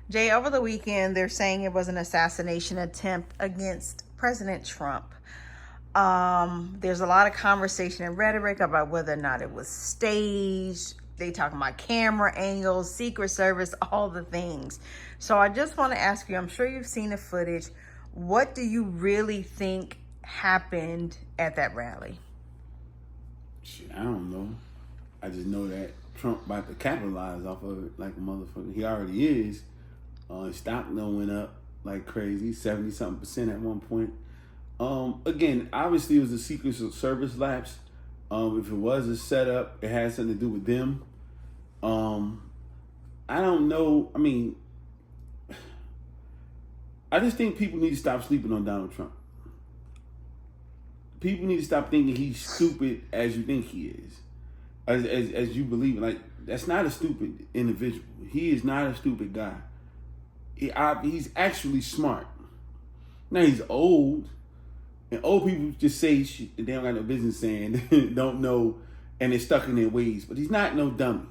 Jay, over the weekend, they're saying it was an assassination attempt against President Trump. There's a lot of conversation and rhetoric about whether or not it was staged. They talking about camera angles, Secret Service, all the things. So I just want to ask you, I'm sure you've seen the footage. What do you really think happened at that rally? Shit, I don't know. I just know that Trump about to capitalize off of it like a motherfucker. He already is. His stock done went up like crazy, 70-something% at one point. Again, obviously it was a Secret Service lapse. If it was a setup, it had something to do with them. I don't know. I mean, I just think people need to stop sleeping on Donald Trump. People need to stop thinking he's stupid as you think he is, as you believe it. Like, that's not a stupid individual. He is not a stupid guy. He's actually smart. Now he's old, and old people just say shit that they don't got no business saying, don't know, and they're stuck in their ways. But he's not no dummy.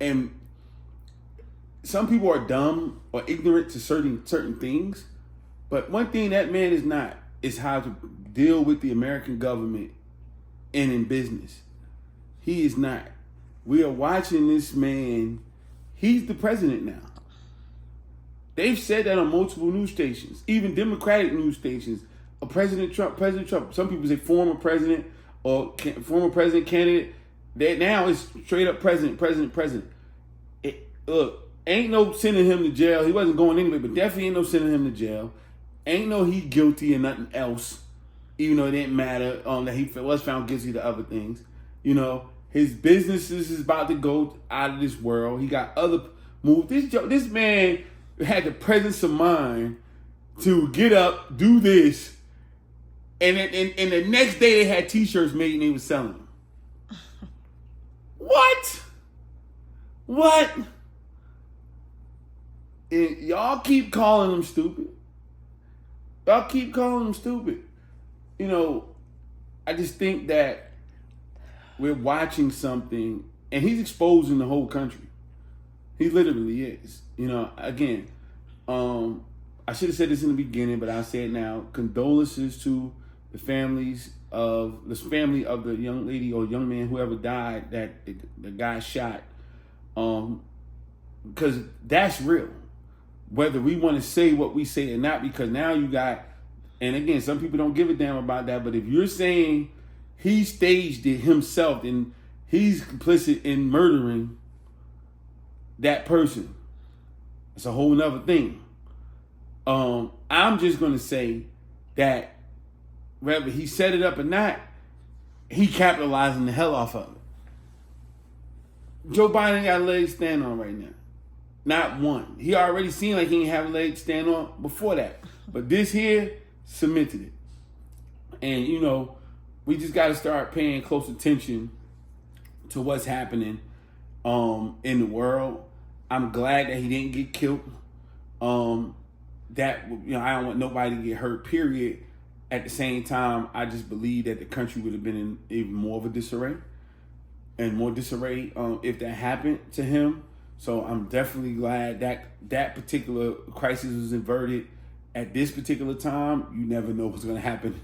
And some people are dumb or ignorant to certain things, but one thing that man is not is how to deal with the American government and in business. He is not. We are watching this man. He's the president now. They've said that on multiple news stations, even Democratic news stations. President Trump. Some people say former president or former president candidate. That now is straight up president. Look, ain't no sending him to jail. He wasn't going anyway, but definitely ain't no sending him to jail. Ain't no he guilty and nothing else, even though it didn't matter that he was found guilty to other things. You know, his businesses is about to go out of this world. He got other moves. This man had the presence of mind to get up, do this, and the next day they had T-shirts made and they were selling them. What? And y'all keep calling him stupid. You know, I just think that we're watching something, and he's exposing the whole country. He literally is. You know, again, I should have said this in the beginning, but I'll say it now. Condolences to the family of the young lady or young man, whoever died, that the guy shot. Because that's real. Whether we want to say what we say or not, because now you got, and again, some people don't give a damn about that, but if you're saying he staged it himself and he's complicit in murdering that person, it's a whole nother thing. I'm just going to say that whether he set it up or not, he capitalizing the hell off of it. Joe Biden ain't got a leg to stand on right now. Not one. He already seemed like he didn't have a leg to stand on before that. But this here cemented it. And, you know, we just got to start paying close attention to what's happening in the world. I'm glad that he didn't get killed. I don't want nobody to get hurt, period. At the same time, I just believe that the country would have been in even more of a disarray. And more disarray if that happened to him. So I'm definitely glad that that particular crisis was averted at this particular time. You never know what's going to happen.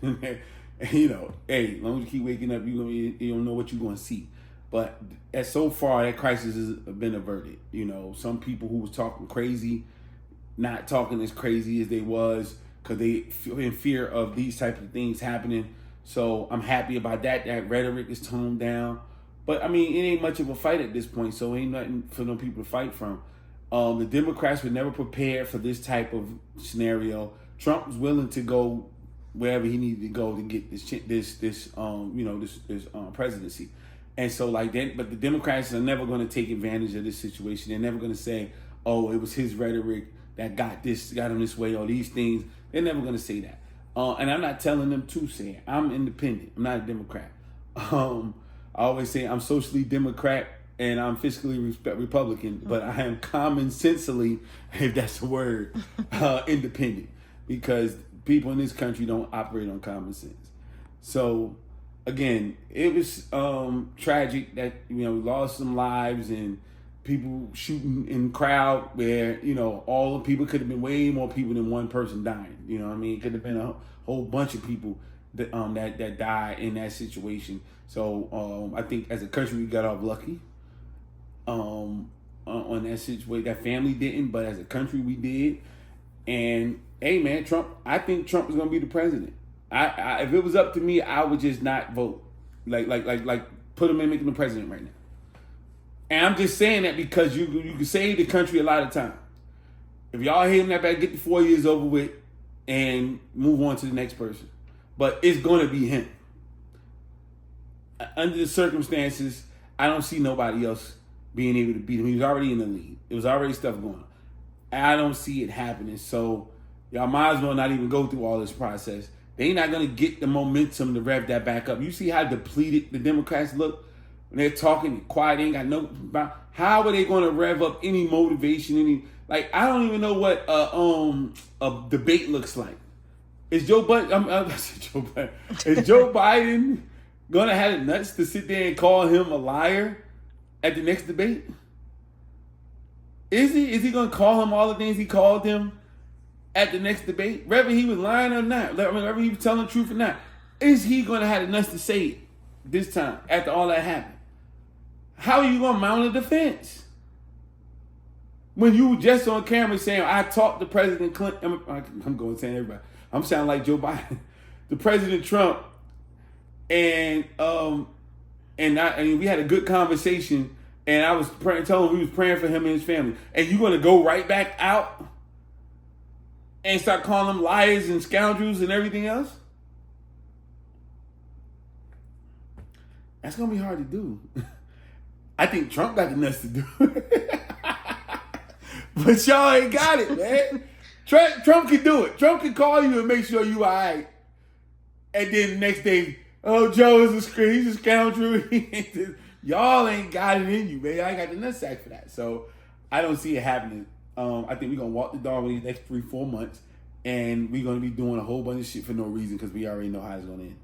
You know, hey, as long as you keep waking up, you don't know what you're going to see. But so far, that crisis has been averted. You know, some people who was talking crazy, not talking as crazy as they was, because they feel in fear of these types of things happening. So I'm happy about that. That rhetoric is toned down. But, I mean, it ain't much of a fight at this point, so ain't nothing for no people to fight from. The Democrats were never prepared for this type of scenario. Trump was willing to go wherever he needed to go to get this presidency. And so, like that, but the Democrats are never going to take advantage of this situation. They're never going to say, oh, it was his rhetoric that got him this way, or these things. They're never going to say that. And I'm not telling them to say it. I'm independent. I'm not a Democrat. I always say I'm socially Democrat and I'm fiscally Republican, but I am common sensely, if that's a word, independent, because people in this country don't operate on common sense. So, again, it was tragic that we lost some lives and people shooting in crowd where, you know, all the people could have been way more people than one person dying. You know what I mean? It could have been a whole bunch of people that died in that situation. So I think as a country we got off lucky on that situation. That family didn't, but as a country we did. And hey man, Trump, I think Trump is gonna be the president. I if it was up to me, I would just not vote. Like put him in, make him the president right now. And I'm just saying that because you can save the country a lot of time. If y'all hate him that bad, get the 4 years over with and move on to the next person. But it's gonna be him. Under the circumstances, I don't see nobody else being able to beat him. He was already in the lead. There was already stuff going on. I don't see it happening. So y'all might as well not even go through all this process. They're not going to get the momentum to rev that back up. You see how depleted the Democrats look when they're talking quiet. They ain't got no. How are they going to rev up any motivation? I don't even know what a debate looks like. Is Joe Biden? Is Joe Biden going to have the nuts to sit there and call him a liar at the next debate? Is he? Is he going to call him all the things he called him at the next debate? Whether he was lying or not, whether he was telling the truth or not, is he going to have the nuts to say it this time after all that happened? How are you going to mount a defense when you just on camera saying, I talked to President Clinton? I'm going to say everybody. I'm sounding like Joe Biden. The President Trump, and we had a good conversation. And I was telling him we was praying for him and his family. And you're going to go right back out and start calling them liars and scoundrels and everything else? That's going to be hard to do. I think Trump got the nuts to do it. But y'all ain't got it, man. Trump can do it. Trump can call you and make sure you all right. And then the next day, oh, Joe is he's a scoundrel. Y'all ain't got it in you, man. I ain't got the nutsack for that. So I don't see it happening. I think we're going to walk the dog in these next 3-4 months. And we're going to be doing a whole bunch of shit for no reason because we already know how it's going to end.